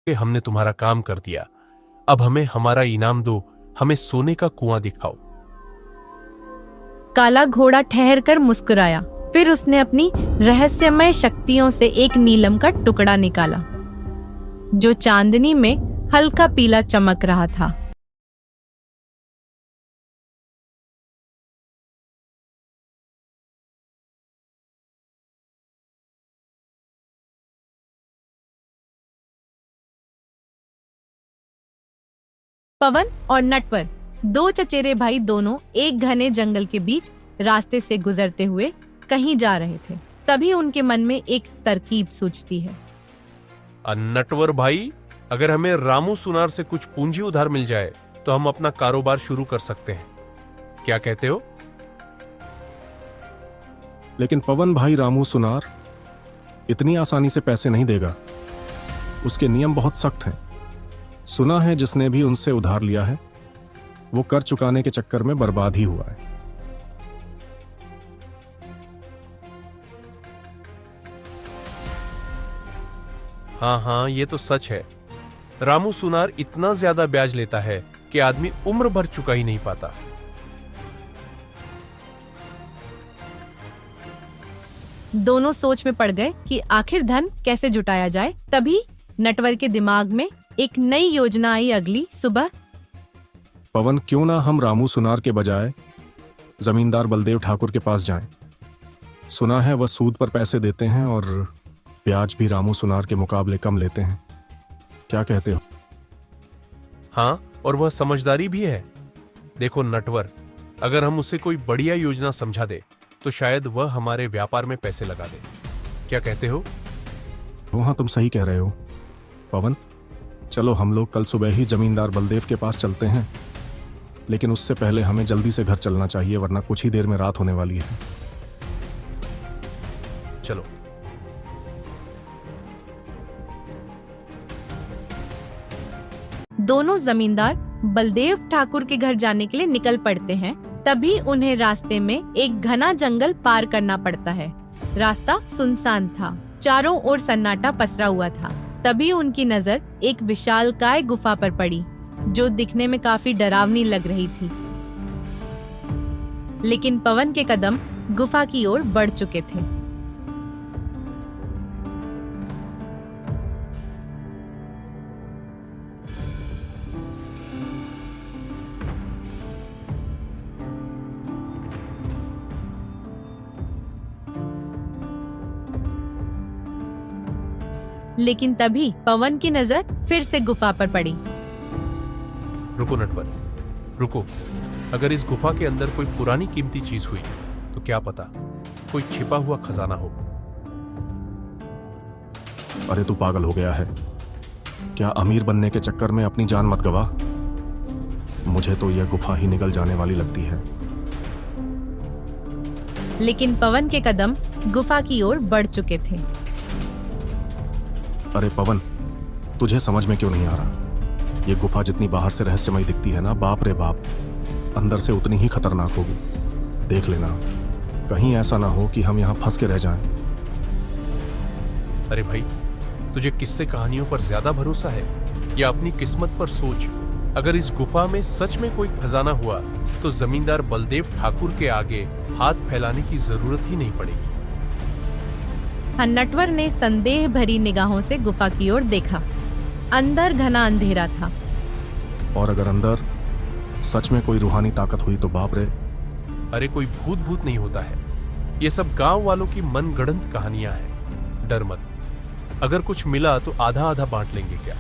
कि हमने तुम्हारा काम कर दिया। अब हमें हमारा इनाम दो, हमें सोने का कुआं दिखाओ। काला घोड़ा ठहर कर मुस्कुराया। फिर उसने अपनी रहस्यमय शक्तियों से एक नीलम का टुकड़ा निकाला जो चांदनी में हल्का पीला चमक रहा था। पवन और नटवर, दो चचेरे भाई, दोनों एक घने जंगल के बीच रास्ते से गुजरते हुए कहीं जा रहे थे। तभी उनके मन में एक तरकीब सूझती है। नटवर भाई, अगर हमें रामू सुनार से कुछ पूंजी उधार मिल जाए तो हम अपना कारोबार शुरू कर सकते हैं, क्या कहते हो? लेकिन पवन भाई रामू सुनार इतनी आसानी से पैसे नहीं देगा। उसके नियम बहुत सख्त हैं। सुना है जिसने भी उनसे उधार लिया है वो कर चुकाने के चक्कर में बर्बाद ही हुआ है। हाँ, ये तो सच है। रामू सुनार इतना ज्यादा ब्याज लेता है कि आदमी उम्र भर चुका ही नहीं पाता। दोनों सोच में पड़ गए कि आखिर धन कैसे जुटाया जाए। तभी नटवर के दिमाग में एक नई योजना आई। अगली सुबह पवन, क्यों ना हम रामू सुनार के बजाय जमींदार बलदेव ठाकुर के पास जाएं। सुना है वह सूद पर पैसे देते हैं और ब्याज भी रामू सुनार के मुकाबले कम लेते हैं। क्या कहते हो? हाँ, और वह समझदारी भी है। देखो नटवर, अगर हम उसे कोई बढ़िया योजना समझा दे तो शायद वह हमारे व्यापार में पैसे लगा दे। क्या कहते हो? हाँ, तुम सही कह रहे हो पवन। चलो हम लोग कल सुबह ही जमींदार बलदेव के पास चलते हैं, लेकिन उससे पहले हमें जल्दी से घर चलना चाहिए वरना कुछ ही देर में रात होने वाली है। चलो। दोनों जमींदार बलदेव ठाकुर के घर जाने के लिए निकल पड़ते हैं। तभी उन्हें रास्ते में एक घना जंगल पार करना पड़ता है। रास्ता सुनसान था, चारों ओर सन्नाटा पसरा हुआ था। तभी उनकी नजर एक विशालकाय गुफा पर पड़ी जो दिखने में काफी डरावनी लग रही थी। लेकिन पवन के कदम गुफा की ओर बढ़ चुके थे। लेकिन तभी पवन की नजर फिर से गुफा पर पड़ी। रुको नटवर, रुको। अगर इस गुफा के अंदर कोई पुरानी कीमती चीज हुई तो क्या पता कोई छिपा हुआ खजाना हो। अरे तू पागल हो गया है क्या? अमीर बनने के चक्कर में अपनी जान मत गवा। मुझे तो यह गुफा ही निकल जाने वाली लगती है। लेकिन पवन के कदम गुफा की ओर बढ़ चुके थे। अरे पवन, तुझे समझ में क्यों नहीं आ रहा? ये गुफा जितनी बाहर से रहस्यमय दिखती है ना, बाप रे बाप, अंदर से उतनी ही खतरनाक होगी। देख लेना, कहीं ऐसा ना हो कि हम यहाँ फंस के रह जाएं। अरे भाई, तुझे किस्से कहानियों पर ज्यादा भरोसा है या अपनी किस्मत पर सोच। अगर इस गुफा में सच में कोई खजाना हुआ तो जमींदार बलदेव ठाकुर के आगे हाथ फैलाने की जरूरत ही नहीं पड़ेगी। नटवर ने संदेह भरी निगाहों से गुफा की ओर देखा। अंदर घना अंधेरा था। और अगर अंदर सच में कोई रूहानी ताकत हुई तो बाप रे। अरे कोई भूत नहीं होता है, ये सब गांव वालों की मनगढ़ंत कहानियां हैं। डर मत, अगर कुछ मिला तो आधा आधा बांट लेंगे। क्या?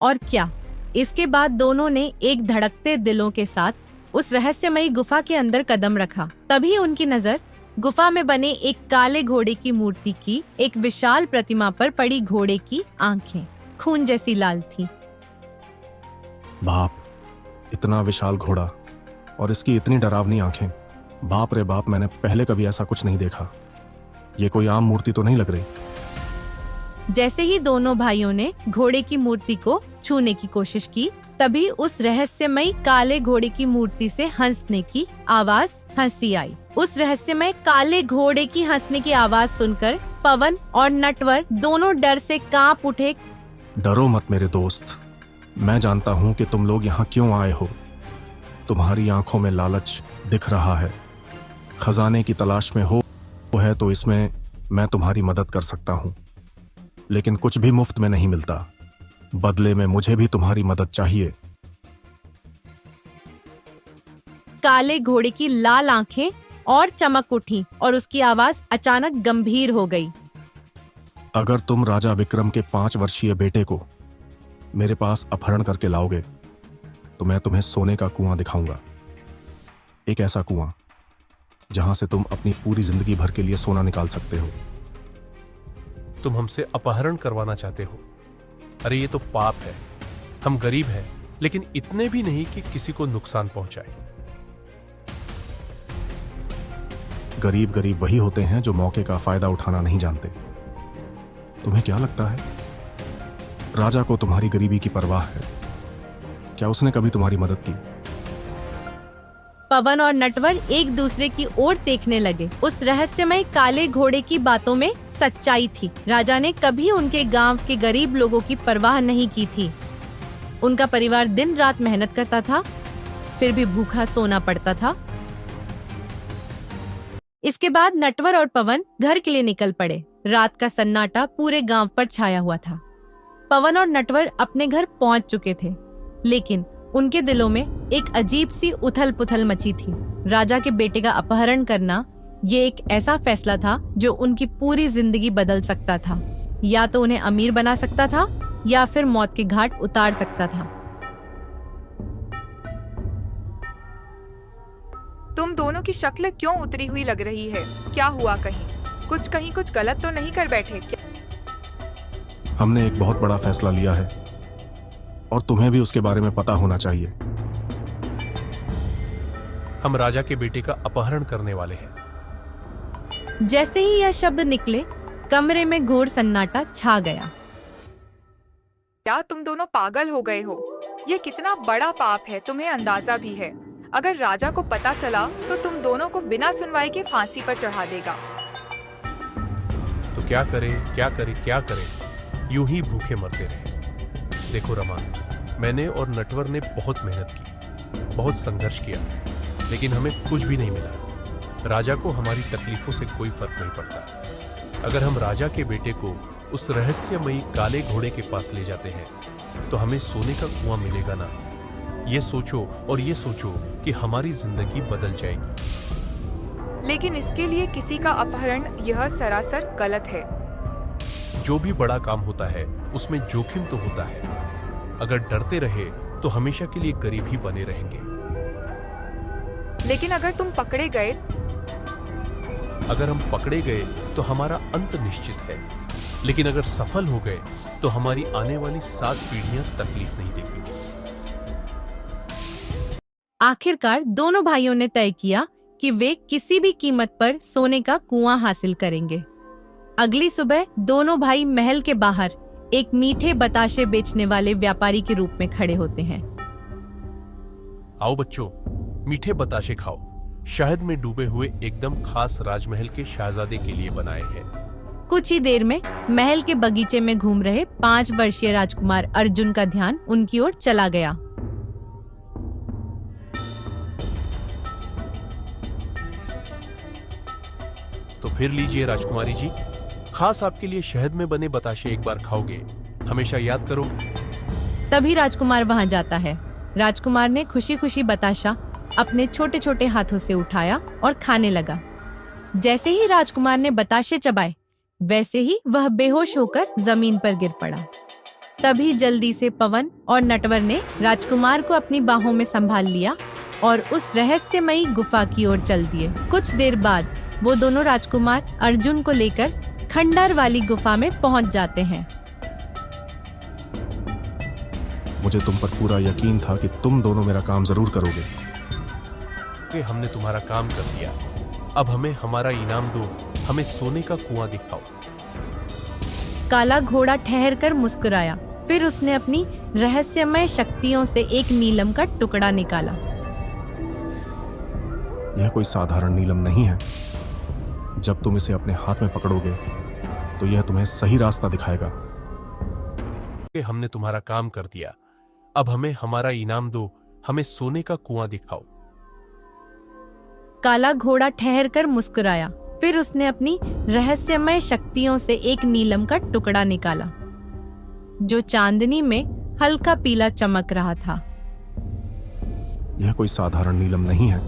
और क्या। इसके बाद दोनों ने एक धड़कते दिलों के साथ उस रहस्यमयी गुफा के अंदर कदम रखा। तभी उनकी नजर गुफा में बने एक काले घोड़े की मूर्ति की एक विशाल प्रतिमा पर पड़ी। घोड़े की आंखें खून जैसी लाल थी। बाप, इतना विशाल घोड़ा और इसकी इतनी डरावनी आंखें। बाप रे बाप, मैंने पहले कभी ऐसा कुछ नहीं देखा। ये कोई आम मूर्ति तो नहीं लग रही। जैसे ही दोनों भाइयों ने घोड़े की मूर्ति को छूने की कोशिश की, तभी उस रहस्यमयी काले घोड़े की मूर्ति से हंसने की आवाज हंसी आई। उस रहस्यमय काले घोड़े की हंसने की आवाज सुनकर पवन और नटवर दोनों डर से कांप उठे। डरो मत मेरे दोस्त। मैं जानता हूं कि तुम लोग यहां क्यों आए हो। तुम्हारी आंखों में लालच दिख रहा है। खजाने की तलाश में हो है तो इसमें मैं तुम्हारी मदद कर सकता हूं, लेकिन कुछ भी मुफ्त में नहीं मिलता। बदले में मुझे भी तुम्हारी मदद चाहिए। काले घोड़े की लाल आंखें और चमक उठी और उसकी आवाज अचानक गंभीर हो गई। अगर तुम राजा विक्रम के 5 वर्षीय बेटे को मेरे पास अपहरण करके लाओगे तो मैं तुम्हें सोने का कुआं दिखाऊंगा। एक ऐसा कुआं जहां से तुम अपनी पूरी जिंदगी भर के लिए सोना निकाल सकते हो। तुम हमसे अपहरण करवाना चाहते हो? अरे ये तो पाप है। हम गरीब हैं, लेकिन इतने भी नहीं कि किसी को नुकसान पहुंचाए। गरीब गरीब वही होते हैं जो मौके का फायदा उठाना नहीं जानते। तुम्हें क्या लगता है राजा को तुम्हारी गरीबी की परवाह है? क्या उसने कभी तुम्हारी मदद की? पवन और नटवर एक दूसरे की ओर देखने लगे। उस रहस्यमय काले घोड़े की बातों में सच्चाई थी। राजा ने कभी उनके गांव के गरीब लोगों की परवाह नहीं की थी। उनका परिवार दिन रात मेहनत करता था, फिर भी भूखा सोना पड़ता था। इसके बाद नटवर और पवन घर के लिए निकल पड़े। रात का सन्नाटा पूरे गांव पर छाया हुआ था। पवन और नटवर अपने घर पहुंच चुके थे, लेकिन उनके दिलों में एक अजीब सी उथल पुथल मची थी। राजा के बेटे का अपहरण करना ये एक ऐसा फैसला था जो उनकी पूरी जिंदगी बदल सकता था। या तो उन्हें अमीर बना सकता था या फिर मौत के घाट उतार सकता था। तुम दोनों की शक्ल क्यों उतरी हुई लग रही है? क्या हुआ? कहीं कुछ गलत तो नहीं कर बैठे क्या? हमने एक बहुत बड़ा फैसला लिया है और तुम्हें भी उसके बारे में पता होना चाहिए। हम राजा के बेटे का अपहरण करने वाले हैं। जैसे ही यह शब्द निकले, कमरे में घोर सन्नाटा छा गया। क्या तुम दोनों पागल हो गए हो? ये कितना बड़ा पाप है, तुम्हें अंदाजा भी है। अगर राजा को पता चला तो तुम दोनों को बिना सुनवाई के फांसी पर चढ़ा देगा। तो क्या करें? यूं ही भूखे मरते रहे। देखो रमा, मैंने और नटवर ने बहुत मेहनत की, बहुत संघर्ष किया, लेकिन हमें कुछ भी नहीं मिला। राजा को हमारी तकलीफों से कोई फर्क नहीं पड़ता। अगर हम राजा के बेटे को उस रहस्यमयी काले घोड़े के पास ले जाते हैं तो हमें सोने का कुआं मिलेगा ना। ये सोचो कि हमारी जिंदगी बदल जाएगी। लेकिन इसके लिए किसी का अपहरण, यह सरासर गलत है। जो भी बड़ा काम होता है उसमें जोखिम तो होता है। अगर डरते रहे तो हमेशा के लिए गरीब ही बने रहेंगे। लेकिन अगर तुम पकड़े गए? अगर हम पकड़े गए तो हमारा अंत निश्चित है, लेकिन अगर सफल हो गए तो हमारी आने वाली 7 पीढ़ियां तकलीफ नहीं देखेंगी। आखिरकार दोनों भाइयों ने तय किया कि वे किसी भी कीमत पर सोने का कुआं हासिल करेंगे। अगली सुबह दोनों भाई महल के बाहर एक मीठे बताशे बेचने वाले व्यापारी के रूप में खड़े होते हैं। आओ बच्चों, मीठे बताशे खाओ। शहद में डूबे हुए एकदम खास राजमहल के शहजादे के लिए बनाए हैं। कुछ ही देर में महल के बगीचे में घूम रहे 5 वर्षीय राजकुमार अर्जुन का ध्यान उनकी ओर चला गया। तो फिर लीजिए राजकुमारी जी, खास आपके लिए शहद में बने बताशे एक बार खाओगे, हमेशा याद करो। तभी राजकुमार वहां जाता है। राजकुमार ने खुशी खुशी बताशा अपने छोटे छोटे हाथों से उठाया और खाने लगा। जैसे ही राजकुमार ने बताशे चबाए, वैसे ही वह बेहोश होकर जमीन पर गिर पड़ा। तभी जल्दी से पवन और नटवर ने राजकुमार को अपनी बाहों में संभाल लिया और उस रहस्यमयी गुफा की ओर चल दिए। कुछ देर बाद वो दोनों राजकुमार अर्जुन को लेकर खंडर वाली गुफा में पहुंच जाते हैं। मुझे तुम पर पूरा यकीन था कि तुम दोनों मेरा काम जरूर करोगे। कि हमने तुम्हारा काम कर दिया, अब हमें हमारा इनाम दो, हमें सोने का कुआं दिखाओ। काला घोड़ा ठहर कर मुस्कुराया, फिर उसने अपनी रहस्यमय शक्तियों से एक नीलम का टुकड़ा निकाला। यह कोई साधारण नीलम नहीं है। जब तुम इसे अपने हाथ में पकड़ोगे तो यह तुम्हें सही रास्ता दिखाएगा। कि हमने तुम्हारा काम कर दिया। अब हमें हमारा इनाम दो, हमें सोने का कुआं दिखाओ। काला घोड़ा ठहर कर मुस्कुराया। फिर उसने अपनी रहस्यमय शक्तियों से एक नीलम का टुकड़ा निकाला जो चांदनी में हल्का पीला चमक रहा था। यह कोई साधारण नीलम नहीं है।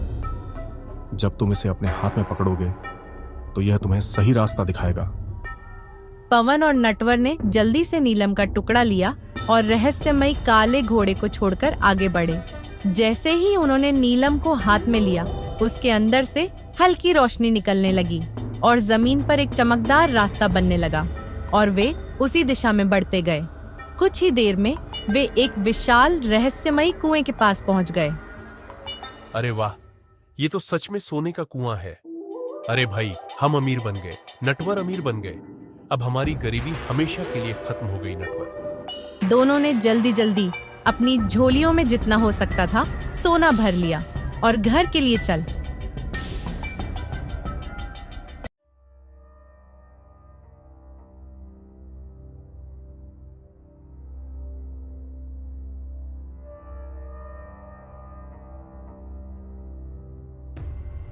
जब तुम इसे अपने हाथ में पकड़ोगे तो यह तुम्हें सही रास्ता दिखाएगा। पवन और नटवर ने जल्दी से नीलम का टुकड़ा लिया और रहस्यमयी काले घोड़े को छोड़कर आगे बढ़े। जैसे ही उन्होंने नीलम को हाथ में लिया, उसके अंदर से हल्की रोशनी निकलने लगी और जमीन पर एक चमकदार रास्ता बनने लगा और वे उसी दिशा में बढ़ते गए। कुछ ही देर में वे एक विशाल रहस्यमयी कुएं के पास पहुंच गए। अरे वाह, ये तो सच में सोने का कुआं है। अरे भाई, हम अमीर बन गए, नटवर अमीर बन गए। अब हमारी गरीबी हमेशा के लिए खत्म हो गई नटवर। दोनों ने जल्दी जल्दी अपनी झोलियों में जितना हो सकता था सोना भर लिया और घर के लिए चल।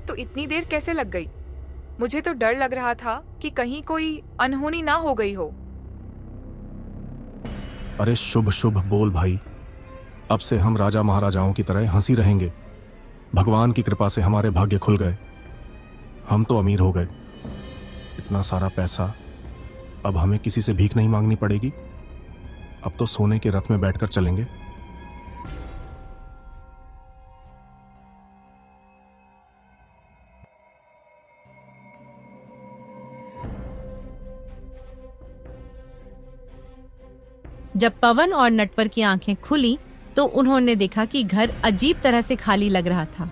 तो इतनी देर कैसे लग गई? मुझे तो डर लग रहा था कि कहीं कोई अनहोनी ना हो गई हो। अरे शुभ शुभ बोल भाई। अब से हम राजा महाराजाओं की तरह हंसी रहेंगे। भगवान की कृपा से हमारे भाग्य खुल गए। हम तो अमीर हो गए। इतना सारा पैसा, अब हमें किसी से भीख नहीं मांगनी पड़ेगी। अब तो सोने के रथ में बैठकर चलेंगे। जब पवन और नटवर की आंखें खुली तो उन्होंने देखा कि घर अजीब तरह से खाली लग रहा था।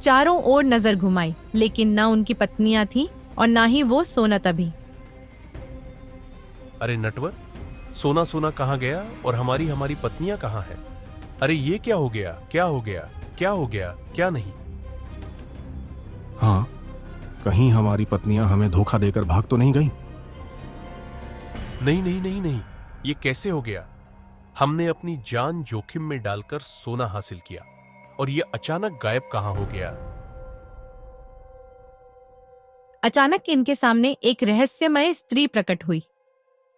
चारों ओर नजर घुमाई, लेकिन ना उनकी पत्नियां थीं और ना ही वो सोनत अभी। अरे नटवर, सोना सोना कहाँ गया और हमारी हमारी पत्नियां कहाँ हैं? अरे ये क्या हो गया, क्या हो गया, क्या हो गया, क्या नहीं? हाँ, कहीं हमारी पत्नियां हमें धोखा देकर भाग तो नहीं गई? नहीं नहीं नहीं नहीं, ये कैसे हो गया? हमने अपनी जान जोखिम में डालकर सोना हासिल किया और ये अचानक गायब कहाँ हो गया? अचानक इनके सामने एक रहस्यमय स्त्री प्रकट हुई।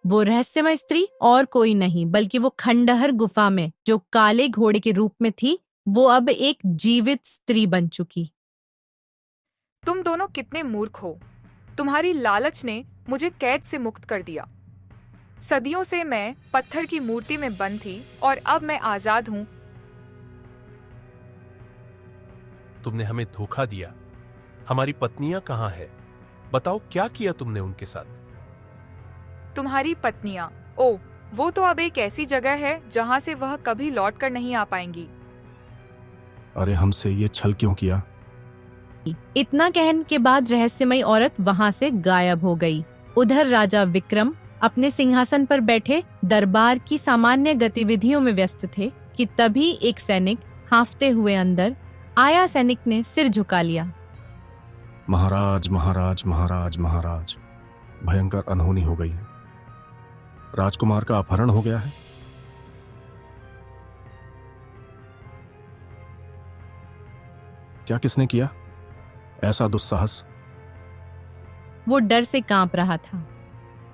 वो रहस्यमय स्त्री और कोई नहीं बल्कि वो खंडहर गुफा में जो काले घोड़े के रूप में थी, वो अब एक जीवित स्त्री बन चुकी। तुम दोनों कितने मूर्ख हो। तुम्हारी लालच ने मुझे कैद से मुक्त कर दिया। सदियों से मैं पत्थर की मूर्ति में बंद थी और अब मैं आजाद हूँ। तुमने हमें धोखा दिया। हमारी पत्नियां कहाँ हैं? बताओ, क्या किया तुमने उनके साथ? तुम्हारी पत्नियां, ओ, वो तो अब एक ऐसी जगह है जहाँ से वह कभी लौट कर नहीं आ पाएंगी। अरे हमसे ये छल क्यों किया? इतना कहने के बाद रहस्यमयी औरत वहां से गायब हो गई। उधर राजा विक्रम अपने सिंहासन पर बैठे दरबार की सामान्य गतिविधियों में व्यस्त थे कि तभी एक सैनिक हांफते हुए अंदर आया। सैनिक ने सिर झुका लिया। महाराज महाराज महाराज महाराज, भयंकर अनहोनी हो गई है। राजकुमार का अपहरण हो गया है। क्या किसने किया ऐसा दुस्साहस? वो डर से कांप रहा था।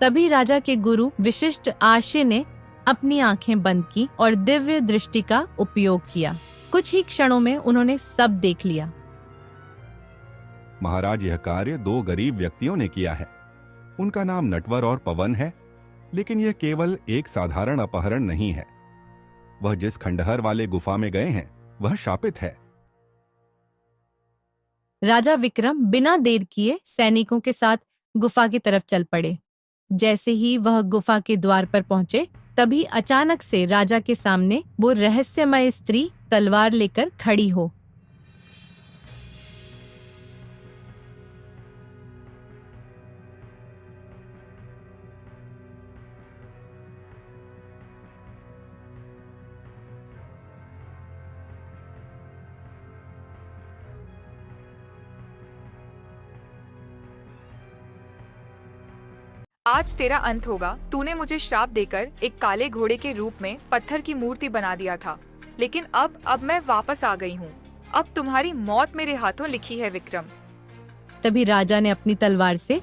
तभी राजा के गुरु विशिष्ट आशय ने अपनी आंखें बंद की और दिव्य दृष्टि का उपयोग किया। कुछ ही क्षणों में उन्होंने सब देख लिया। महाराज, यह कार्य दो गरीब व्यक्तियों ने किया है। उनका नाम नटवर और पवन है, लेकिन यह केवल एक साधारण अपहरण नहीं है। वह जिस खंडहर वाले गुफा में गए हैं वह शापित है। राजा विक्रम बिना देर किए सैनिकों के साथ गुफा की तरफ चल पड़े। जैसे ही वह गुफा के द्वार पर पहुंचे, तभी अचानक से राजा के सामने वो रहस्यमय स्त्री तलवार लेकर खड़ी हो। आज तेरा अंत होगा। तूने मुझे श्राप देकर एक काले घोड़े के रूप में पत्थर की मूर्ति बना दिया था, लेकिन अब मैं वापस आ गई हूँ। अब तुम्हारी मौत मेरे हाथों लिखी है विक्रम। तभी राजा ने अपनी तलवार से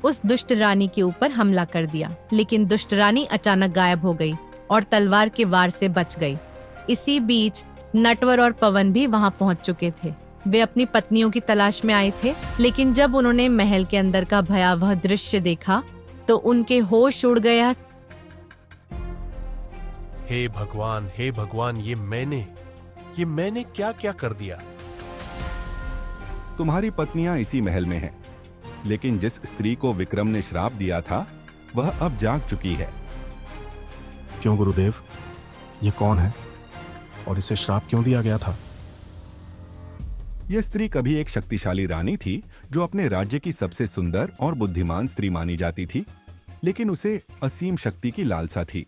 उस दुष्ट रानी के ऊपर हमला कर दिया, लेकिन दुष्ट रानी अचानक गायब हो गई और तलवार के वार से बच गई। इसी बीच नटवर और पवन भी वहां पहुंच चुके थे। वे अपनी पत्नियों की तलाश में आए थे, लेकिन जब उन्होंने महल के अंदर का भयावह दृश्य देखा तो उनके होश उड़ गया। हे भगवान, ये मैंने क्या क्या कर दिया। तुम्हारी पत्नियां इसी महल में हैं, लेकिन जिस स्त्री को विक्रम ने श्राप दिया था वह अब जाग चुकी है। क्यों गुरुदेव, ये कौन है और इसे श्राप क्यों दिया गया था? यह स्त्री कभी एक शक्तिशाली रानी थी जो अपने राज्य की सबसे सुंदर और बुद्धिमान स्त्री मानी जाती थी, लेकिन उसे असीम शक्ति की लालसा थी।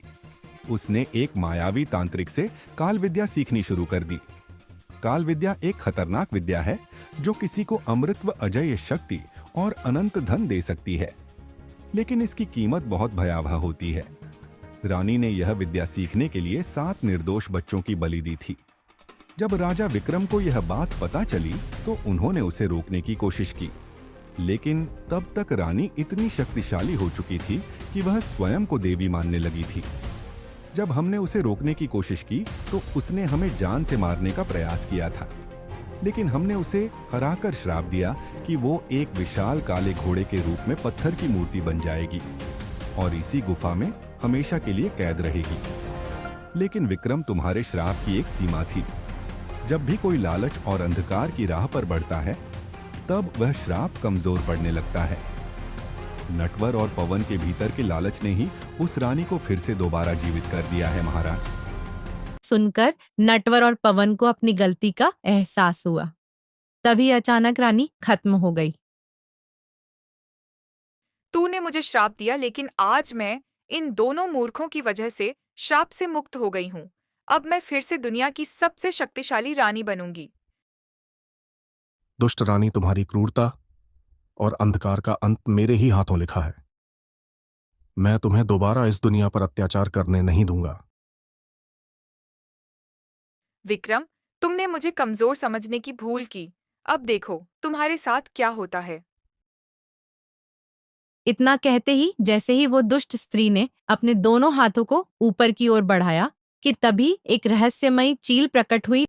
उसने एक मायावी तांत्रिक से काल विद्या सीखनी शुरू कर दी। काल विद्या एक खतरनाक विद्या है जो किसी को अमृत व अजय शक्ति और अनंत धन दे सकती है, लेकिन इसकी कीमत बहुत भयावह होती है। रानी ने यह विद्या सीखने के लिए 7 निर्दोष बच्चों की बलि दी थी। जब राजा विक्रम को यह बात पता चली तो उन्होंने उसे रोकने की कोशिश की, लेकिन तब तक रानी इतनी शक्तिशाली हो चुकी थी कि वह स्वयं को देवी मानने लगी थी। जब हमने उसे रोकने की कोशिश की तो उसने हमें जान से मारने का प्रयास किया था, लेकिन हमने उसे हराकर श्राप दिया कि वो एक विशाल काले घोड़े के रूप में पत्थर की मूर्ति बन जाएगी और इसी गुफा में हमेशा के लिए कैद रहेगी। लेकिन विक्रम, तुम्हारे श्राप की एक सीमा थी। जब भी कोई लालच और अंधकार की राह पर बढ़ता है तब वह श्राप कमजोर पड़ने लगता है। नटवर और पवन के भीतर के लालच ने ही उस रानी को फिर से दोबारा जीवित कर दिया है महाराज। सुनकर नटवर और पवन को अपनी गलती का एहसास हुआ। तभी अचानक रानी खत्म हो गई। तूने मुझे श्राप दिया, लेकिन आज मैं इन दोनों मूर्खों की वजह से श्राप से मुक्त हो गई हूँ। अब मैं फिर से दुनिया की सबसे शक्तिशाली रानी बनूंगी। दुष्ट रानी, तुम्हारी क्रूरता और अंधकार का अंत मेरे ही हाथों लिखा है। मैं तुम्हें दोबारा इस दुनिया पर अत्याचार करने नहीं दूंगा। विक्रम, तुमने मुझे कमजोर समझने की भूल की। अब देखो तुम्हारे साथ क्या होता है। इतना कहते ही जैसे ही वो दुष्ट स्त्री ने अपने दोनों हाथों को ऊपर की ओर बढ़ाया कि तभी एक रहस्यमयी चील प्रकट हुई।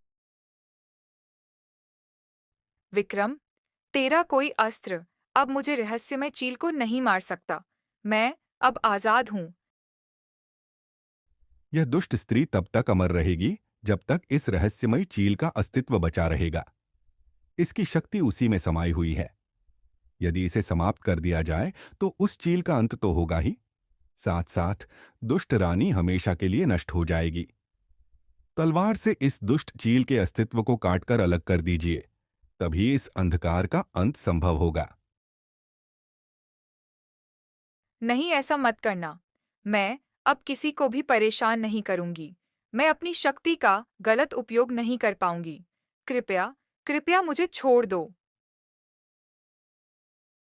विक्रम, तेरा कोई अस्त्र अब मुझे रहस्यमय चील को नहीं मार सकता। मैं अब आजाद हूँ। यह दुष्ट स्त्री तब तक अमर रहेगी जब तक इस रहस्यमयी चील का अस्तित्व बचा रहेगा। इसकी शक्ति उसी में समाई हुई है। यदि इसे समाप्त कर दिया जाए तो उस चील का अंत तो होगा ही, साथ साथ दुष्ट रानी हमेशा के लिए नष्ट हो जाएगी। तलवार से इस दुष्ट चील के अस्तित्व को काटकर अलग कर दीजिए, तभी इस अंधकार का अंत संभव होगा। नहीं, ऐसा मत करना। मैं अब किसी को भी परेशान नहीं करूंगी। मैं अपनी शक्ति का गलत उपयोग नहीं कर पाऊंगी। कृपया कृपया मुझे छोड़ दो।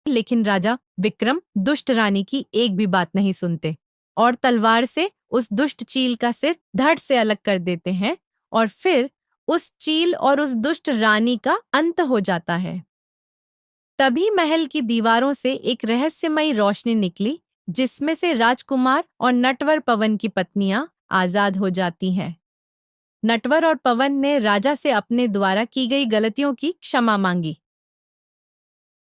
लेकिन राजा विक्रम दुष्ट रानी की एक भी बात नहीं सुनते और तलवार से उस दुष्ट चील का सिर धड़ से अलग कर देते हैं और फिर उस चील और उस दुष्ट रानी का अंत हो जाता है। तभी महल की दीवारों से एक रहस्यमयी रोशनी निकली, जिसमें से राजकुमार और नटवर पवन की पत्नियां आजाद हो जाती हैं। नटवर और पवन ने राजा से अपने द्वारा की गई गलतियों की क्षमा मांगी